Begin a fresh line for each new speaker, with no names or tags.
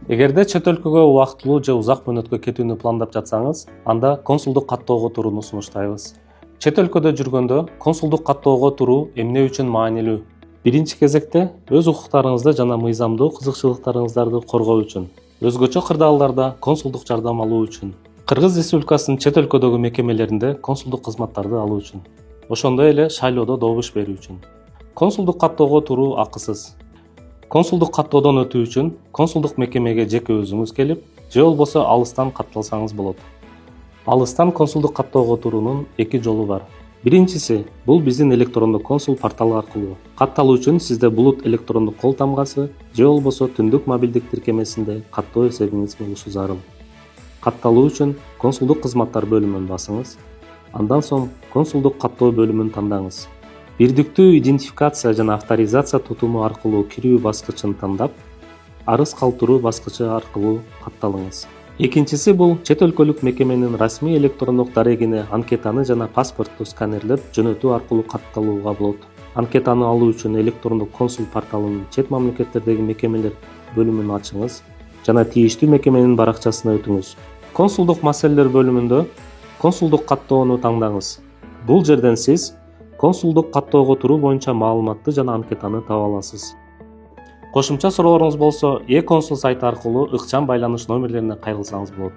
Эгерде чет өлкөгө убактылуу же узак мөөнөткө кетүүнү пландап жатсаңыз, анда консулдук каттоого турууну сунуштайбыз. Чет өлкөдө жүргөндө консулдук каттоого туруу эмне үчүн маанилүү? Биринчи кезекте өз укуктарыңызды жана мыйзамдуу кызыкчылыктарыңыздарды коргоо үчүн. Өзгөчө кырдаалдарда консулдук жардам алуу үчүн. Кыргыз Республикасынын чет өлкөдөгү мекемелеринде консулдук кызматтарды алуу үчүн. Ошондой эле шайлоодо добуш берүү үчүн. Консулдук каттоого туруу акысыз. Консулдук каттоодон өтүү үчүн консулдук мекемеге жеке өзүңүз келип, же болбосо алыстан катталсаңыз болот. Алыстан консулдук каттоого туруунун эки жолу бар. Биринчиси бул биздин электрондук консул порталы аркылуу. Катталуу үчүн сизде булут электрондук кол тамгасы же болбосо түндүк мобилдик тиркемесинде каттоо эсебиңиз болушу зарыл. Катталуу үчүн консулдук кызматтар бөлүмүн басыңыз. Андан соң консулдук каттоо бөлүмүн тандаңыз. Бирдиктүү идентификация жана авторизация тутуму аркылуу кирүү баскычын тандап, арыз калтыруу баскычы аркылуу катталыңыз. Экинчиси бул чет өлкөлүк мекеменин расмий электрондук дарегине анкетаны жана паспортту сканерлеп жөнөтүү аркылуу катталууга болот. Анкетаны алуу үчүн электрондук консул порталынын чет мамлекеттердеги мекемелер бөлүмүн ачыңыз жана тийиштүү мекеменин баракчасына өтүңүз. Консулдук маселелер бөлүмүндө консулдук каттоону тандаңыз. Бул жерден сиз консулдук каттоого туруу боюнча маалыматты жана анкетаны таба аласыз. Кошумча суроолоруңуз болсо, e-консул сайты аркылуу ыкчам байланыш номерлерине кайрылсаңыз болот.